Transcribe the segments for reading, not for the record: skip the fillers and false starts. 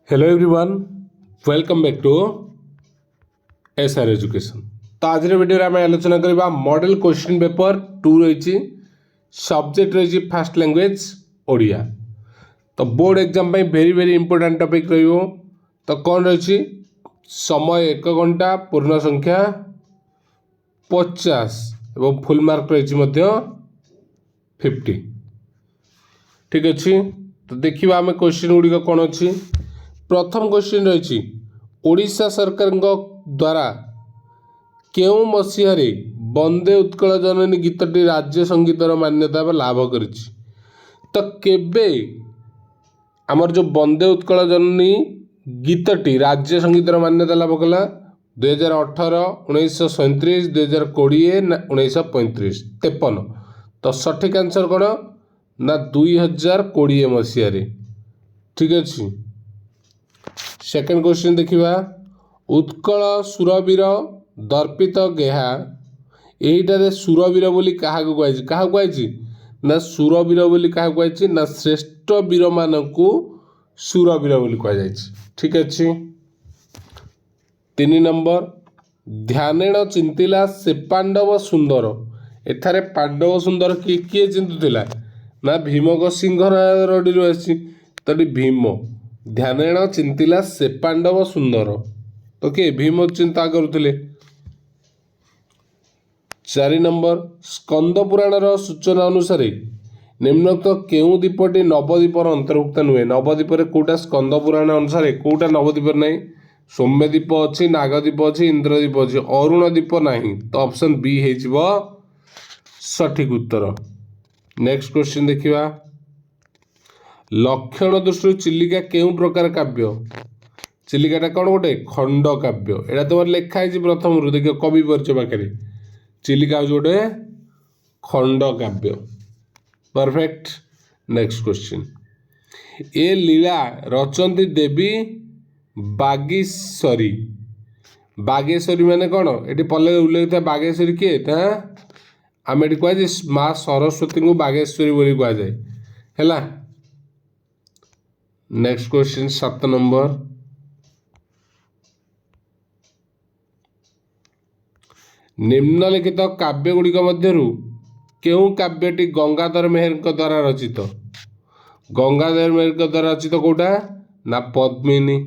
Hello everyone, welcome back to SR education. तो आज video आम आलोचना करवा मॉडल क्वेश्चन पेपर 2 रही सब्जेक्ट रही फास्ट लैंग्वेज ओडिया। तो board exam very very important topic रही। तो कौन रही समय 1 घंटा, पूर्ण संख्या 50 और फुल मार्क रही 50। ठीक अच्छे। तो देखिए आम क्वेश्चन गुड़िक कौन अच्छी। प्रथम क्वेश्चन रही ओडिशा सरकार द्वारा केउं मसीहारे वंदे उत्कल जननी गीतटी राज्य संगीतर मान्यता लाभ करिछि। तो केबे आमर जो वंदे उत्कल जननी गीतटी राज्य संगीतर मान्यता लाभ कला 2018, 1937, 2020, 1935, 53। तो सठिक आंसर कौन ना 2020 मसीह। ठीक अच्छे। सेकेंड क्वेश्चन देखिबा उत्कल सुरवीर दर्पित गेहा एहिटारे सुरवीर बोली काहाकु कहैछि। काहाकु कहैछि ना सुरवीर बोली काहाकु कहैछि ना श्रेष्ठ वीर मानकु सुरवीर बोली कहैछि। ठीक अछि। 3 नंबर ध्यानेण चिंतिला से पांडव सुंदर। एथारे पांडव सुंदर किए चिंतुथिला ना भीमक सिंह रडीरु आछि। तडी भीम ध्यानेण चिंतिला से पांडव सुंदर। तो किए भीम चिंता करुथिले। 4 नंबर स्कंद पुराणर सूचना अनुसार निम्नोक्त केउं द्वीपटी नवद्वीपर अंतर्भुक्त नुहे। नवद्वीपर कोटा स्कंद पुराण अनुसार कोटा नवद्वीप नहीं। सौम्यद्वीप अच्छी, नागद्वीप अच्छी, इंद्रद्वीप अच्छी, अरुण द्वीप नहीं। तो ऑप्शन बी हो सठिक उत्तर। नेक्स्ट क्वेश्चन देखिबा लक्षण दृष्टि चिलिका केउं प्रकार काव्य। चिलिकाटा कौन गोटे खंड काव्य। एटा तुम लिखा है प्रथम रू देख कवि परिचय पाखे चिलिका हूँ गोटे खंड काव्य। परफेक्ट। नेक्स्ट क्वेश्चन ए लीला रचंती देवी बागेश्वरी। बागेश्वरी माने कौन ये पल्ले उल्लेख था बागेश्वरी किए आम ये कहुए माँ सरस्वती को बागेश्वरी बोली कहुए है। नेक्स्ट क्वेश्चन 7 नंबर निम्नलिखित काव्य गुड़िक मध्यरु केउं काव्यटी गंगाधर मेहर द्वारा रचित। गंगाधर मेहर द्वारा रचित कोटा ना पद्मिनी।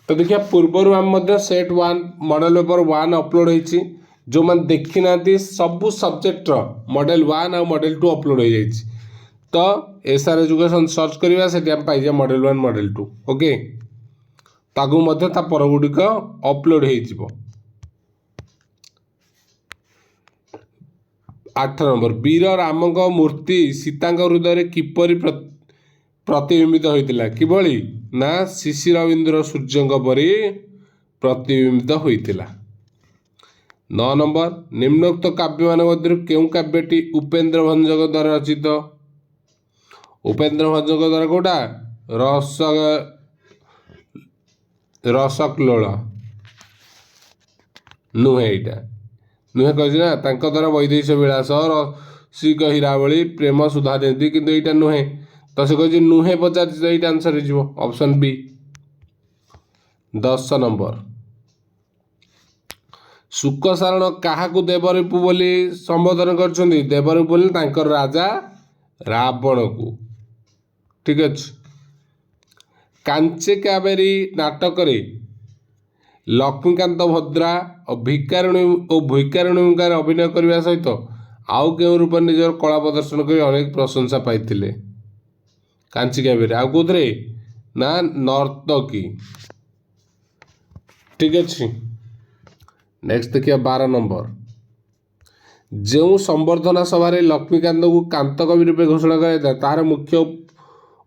तो देखिए पूर्वर आम सेट 1 मॉडल पेपर 1 अपलोड होती जो मैंने देखी ना सबू सब्जेक्टर मॉडल 1 और मॉडल 2 अपलोड हो जाएगी। तो एसआर एजुकेशन सर्च करवा से पाई मॉडल 1 मॉडल 2 ओके। ताकू मध्य ता पर गुड़िक अपलोड हो। 8 नंबर वीर राम मूर्ति सीता हृदय किपरि प्रतिबिंबित होता किभली ना शिशिर बिंदुर सूर्य परी प्रतिबिंबित होता। 9 नंबर निम्नोक्त काव्य मान मध्य केउं काव्यटी उपेन्द्र भंजक द्वारा रचित। उपेन्द्र भंजक द्वारा कोटा रसक्लोल नुहे यहाँ नुहे कही ना द्वारा वैदेश विलास रसिक हीरावली प्रेम सुधा देती किंतु यहाँ नुहे। तो से कही नुहे पचार ये आंसर हो ऑप्शन बी। 10 नंबर शुकसारण काहाकू देवरूप बोली संबोधन कर देवरूप बोली तांकर राजा रावण को। ठीक अच्छे। कांचे कावेरी नाटक लक्ष्मीकांत भद्रा और भिकारिणी और भैकारिणी भूमिकार अभिनय करने सहित आउ के रूप निजर कला प्रदर्शन कर अनेक प्रशंसा पाई। कांची कावेरी आउ कौन ना नर्तकी। ठीक अच्छे। नेक्स्ट देखिए 12 नंबर जो संवर्धना सभा लक्ष्मीकांत को कांत कवि रूपे घोषणा कराया तार मुख्य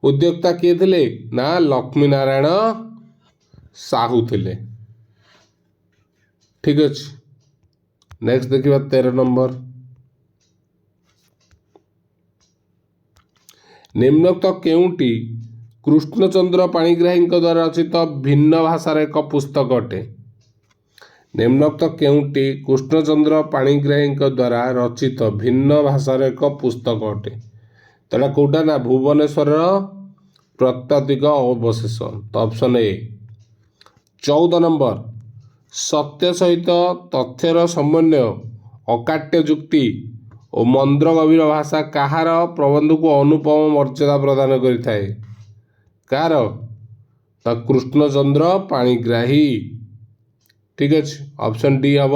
उद्योक्ता किए थे ना लक्ष्मी नारायण साहू थे। ठीक अच्छे। नेक्स्ट देखिए 13 नंबर निम्नोक्त केउंटी कृष्णचंद्र पाणिग्राही द्वारा रचित भिन्न भाषार एक पुस्तक अटे। निम्नोक्त केउंटी कृष्णचंद्र पाणिग्राही द्वारा रचित भिन्न भाषार एक पुस्तक अटे। तो कौटा ना भुवनेश्वर प्रातिपदिक अवशेष। तो ऑप्शन ए। 14 नंबर सत्य सहित तथ्यर समन्वय अकाट्य जुक्ति और मंद्र गभीर भाषा कहार प्रबंध को अनुपम मर्यादा प्रदान करिथाए। कार तो कृष्णचंद्र पाणिग्राही। ठीक अच्छे ऑप्शन डी हम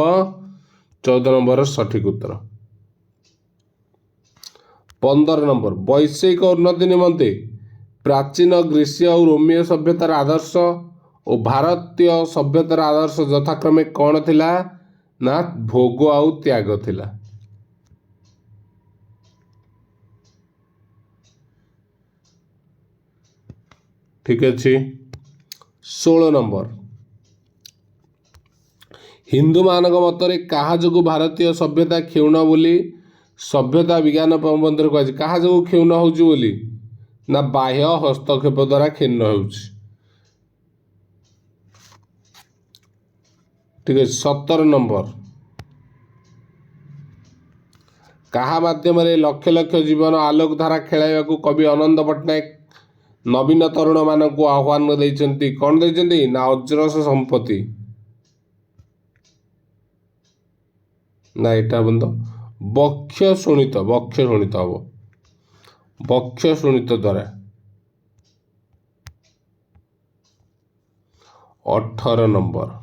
14 नंबर सठिक उत्तर। 15 नंबर वैषयिक उन्नति निमंते प्राचीन ग्रीसीय और रोमीय सभ्यतार आदर्श और भारतीय सभ्यतार आदर्श यथाक्रमे कौन थिला ना भोग आउ त्याग थिला। ठीक अच्छे 16 नंबर हिंदू मानक मतरे कहा जो भारतीय सभ्यता क्षीण बोली सभ्यता विज्ञान प्रबंध कह कहा जो क्षीण होली ना बाह्य हस्तक्षेप द्वारा क्षीण हो। ठीक है 17 नंबर कहा माध्यम लक्ष लक्ष जीवन आलोक धारा खेल कवि अनंत पट्टनायक नवीन तरुण मान को आह्वान देइछन्ति कौन देइछन्ति ना अजरस संपत्ति ना एटा बंद बक्ष शुणित हम बक्ष शुणित द्वारा। 18 नंबर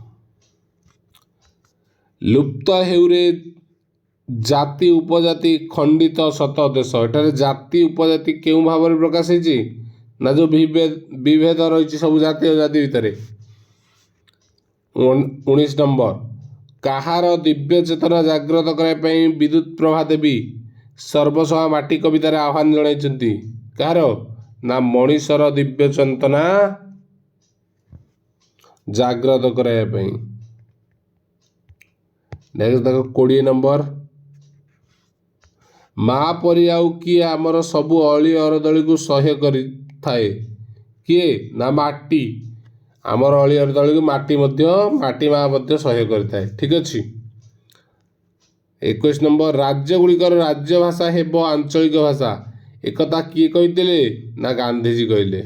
लुप्त हेउरे जाति उपजाति खंडित शत देश एठारे जाति उपजाति केउ भाव में प्रकाश होइछि ना जो विभेद रही सब जाति जाति भितर। 19 नंबर कहार दिव्य चेतना जाग्रत करने विद्युत प्रभा देवी सर्वसभा माटी कवितार आह्वान जणाइछन्ति कहार ना मनीषर दिव्य चेतना जाग्रत करने। नेक्स्ट देखो 20 नंबर माँ परी आउ किए आमर सबु अली अरदली को सह्य करि थाए किए ना माटी आमर अली अरदली को माटी माँ मध्य सह्य करिथाए। ठीक अच्छे 21 नंबर राज्य गुड़िकर राज्य भाषा हेब आंचलिक भाषा एकता किए कहिथिले ना गांधीजी कहले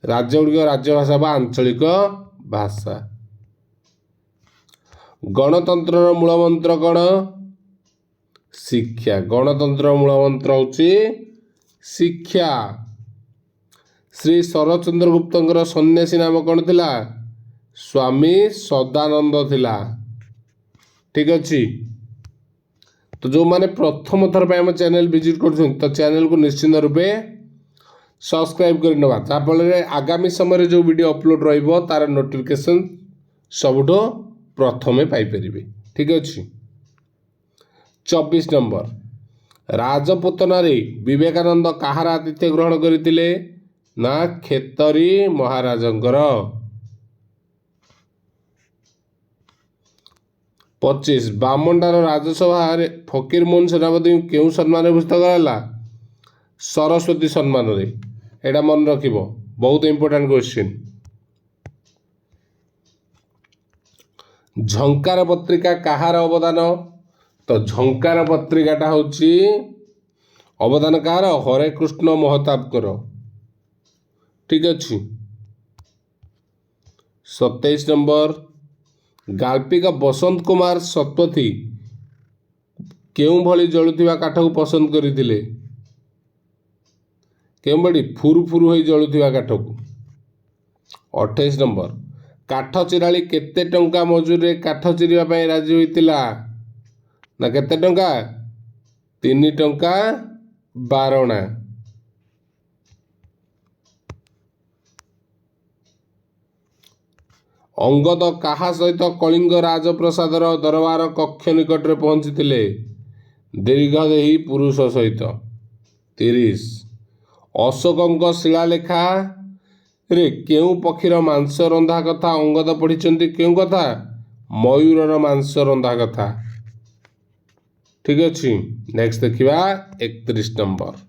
राज्य गुड़िक राज्य भाषा बा आंचलिक भाषा। गणतंत्र मूल मंत्र कौन शिक्षा गणतंत्र मूल मंत्र होची शिक्षा। श्री शरचंद्र गुप्तर सन्यासी नाम कौन थिला स्वामी सदानंद थिला। ठीक अच्छे तो जो माने प्रथम थर पे हम चैनल विजिट कर तो चैनल को निश्चिंत रूपे सब्सक्राइब कर नवा जाफल आगामी समय जो वीडियो अपलोड रहिबो तार नोटिफिकेशन सबुठो प्रथमे पाई परिबे। ठीक अच्छे 24 नंबर राजपूतना रे विवेकानंद कहार आतिथ्य ग्रहण करथिले ना खेतरी महाराजंकर। 25 बामंडार राजसभा फकीर मोहन सेनापति क्यों सम्मान भूषित कराला सरस्वती सम्मान रे एटा मन रखिबो बहुत इंपोर्टेंट क्वेश्चन। झंकार पत्रिका कहार अवदान तो झंकार पत्रिकाटा होची अवदान कहार हरे कृष्ण महताबकर। ठीक अच्छे 27 नंबर गाल्पिक बसंत कुमार सतपथी केउं भली जलुथिबा काठ को पसंद करथिले केउं बड़ी फुरु फुरु होई जलुथिबा काठ को। 28 नंबर काठ चिराली केते टंका मजूरी काठ चिरिबा पई राजी होइतिला ना केते टंका 3 टंका 12 आना। अंगद काहा सहित कलिंग राजप्रसादर दरबार कक्ष निकट में पहुंची दीर्घदेही पुरुष सहित। 30 अशोक शिलालेखा रे केउ पक्षीर मांस रंधा कथा अंगद पढ़ी क्यों कथा मयूरर मांस रंधा कथा। ठीक अच्छे नेक्स्ट देखिबा 31 नंबर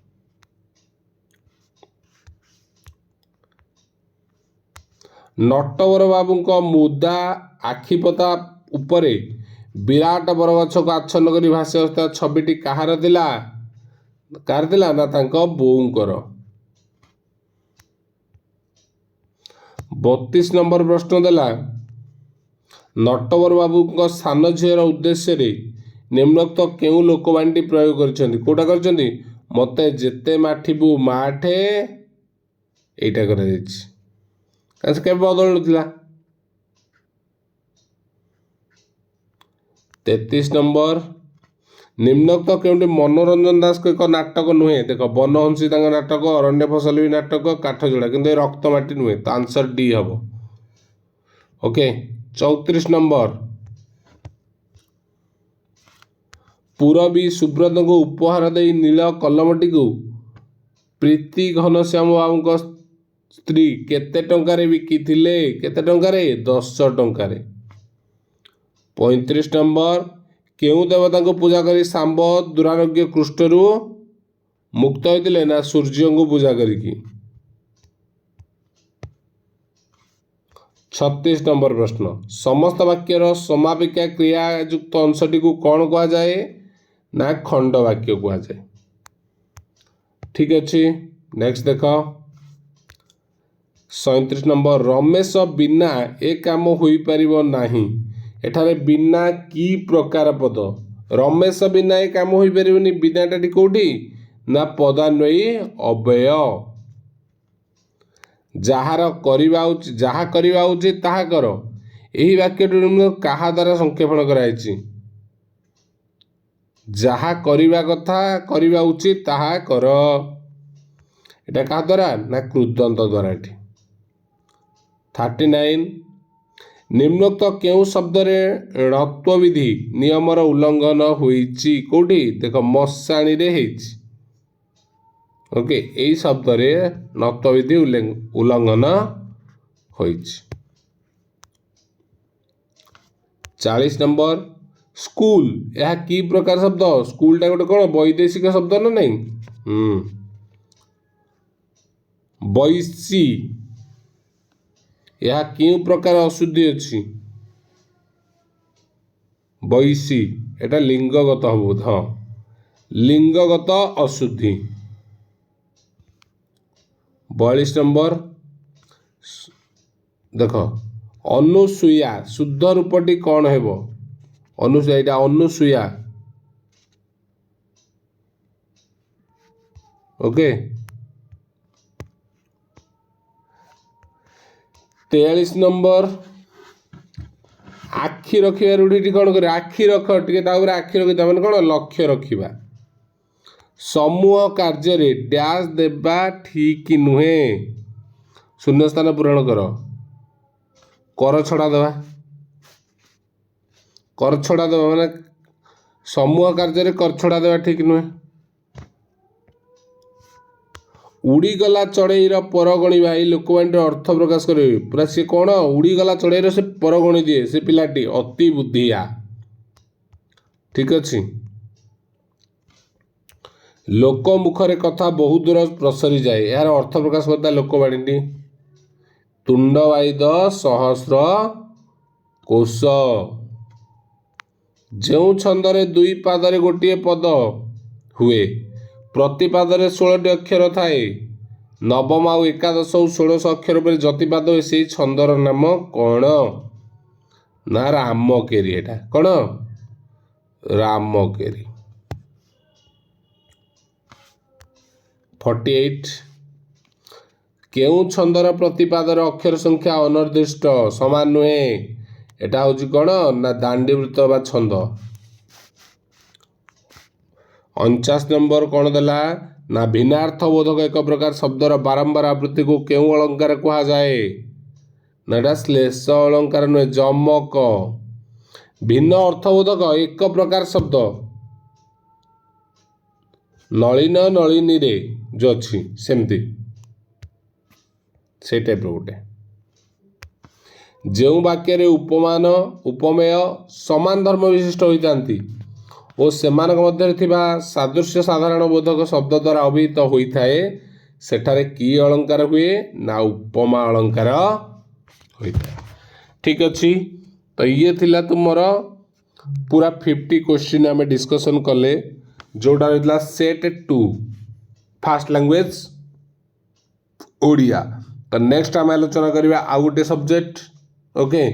नटवर बाबू मुदा आखिपता उपरे विराट बरगछ को आच्छन्न कर भासी आसुवा छविटी कहार थिला ना तांको बोऊंकर। 32 नंबर प्रश्न देला नटवर बाबू सान झीर उद्देश्य निम्नोक्त केउ लोकवाणी प्रयोग कर कोटा कर मते जेते माठिबू माठे एटा कर के बदल ना 33 नंबर निम्नोक्त केउंटी मनोरंजन दास को एक नाटक नुहे देख बनहंसी नाटक अरण्य फसल भी नाटक काठजोड़ा किंतु रक्तमाटी नुहे तो आंसर डी हम ओके 34 नंबर पूरबी सुब्रत को उपहार दे नील कलमटी को प्रीति घनश्याम बाबू स्त्री केते टंकारे बिकिथिले केते टंकारे 10 टंकारे 35 नंबर केउ देवता को पूजा करी सांब दुरारोग्य कृष्णरू मुक्त होते ना सूर्य को पूजा करिकी 36 नंबर प्रश्न समस्त वाक्यर समापिका क्रियायुक्त अंशटी को कौन कह जाए ना खंड वाक्य कह जाए ठीक अच्छे नेक्स्ट देख 37 नंबर रमेश बिना ए काम हो पार नहीं एठारे बिना की प्रकार पद रमेश बिना ए काम हो पार बिनाटा कौटी ना पदान्वयी अव्यय जार जहा करवा उचित ताहा कर यही वाक्य कहा द्वारा संक्षेपण कराई जहा करवा कथा करवा उचित ताहा कर एटा कहा द्वारा ना कृदंत द्वारा 39 निम्नोक्त केउ शब्द णत्व विधि नियमर उल्लंघन होईची कोठी देख मशाणी रे हेची ओके यही शब्द रे णत्व विधि उल्लंघन होईची 40 नंबर स्कूल यह की प्रकार शब्द स्कूल टा गोटे कौन वैदेशिक शब्द ना नहीं वैशी यह क्यों प्रकार अशुद्धि अच्छी वैशी एटा लिंगगत हम हाँ लिंगगत अशुद्धि 42 नंबर देख अनुसूया शुद्ध रूपटी कौन है अनुसूया एटा अनुसूया ओके 43 नंबर आखि रखा रूढ़ी कौन कर आखि रख टे आखि रखी मैंने कौन लक्ष्य रखा समूह कार्य डैश देवा ठीक नुहे शून्य स्थान पूरण कर छड़ा देवा माने समूह कार्य कर छड़ा देवा ठीक नुहे उड़ीगला चढ़ईर पर गणवा ये लोकवाणी अर्थ प्रकाश करेंगे पूरा सी कौन उड़ीगला चढ़ईर से पर गणी दिए से पिलाटी अति बुद्धिया ठीक अच्छे लोक मुखरे कथा बहुत दूर प्रसरी जाए यार अर्थ प्रकाश करता लोकवाणी तुंडवाईद सहस्र कोश जो छंदरे दुई पादरे गोटे पद हुए प्रतिपादरे 16 अक्षर थाए नवम आउ एकादश 16 अक्षर पर जतिपाद हुए से छंदर नाम कौन ना रामकेरी एटा कौन रामकेरी 48 केउ छंदर प्रतिपादर अक्षर संख्या अनिर्दिष्ट समान नुहे एटा हूँ कौन ना दांडीवृत्त बा छंद 49 नंबर कौन देला ना भिन्नार्थ बोधक एक प्रकार शब्दर बारंबार आवृत्ति को केउ अलंकार कहा जाए ना एटा श्लेष अलंकार नुहे जमक भिन्न अर्थबोधक एक प्रकार शब्द नलिन नलिनी रे जो अच्छी सेमती से टाइप गोटे जो वाक्य उपमान उपमेय समान धर्म विशिष्ट होता और सेमानक मध्य थिबा सादृश्य साधारण बोधक शब्द द्वारा अभिहित होता है सेठारे की अलंकार हुए ना उपमा अलंकार होता है ठीक अच्छी तो ये थिला तुमर पूरा 50 क्वेश्चन आम डिस्कसन कले जोटा रही सेट 2 फास्ट लैंग्वेज ओडिया तो नेक्स्ट आम आलोचना करवा आउ गोटे सब्जेक्ट ओके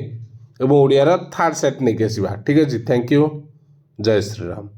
एवं ओडियार थर्ड सेट नहीं आसवा ठीक अच्छे थैंक यू जय श्रीराम।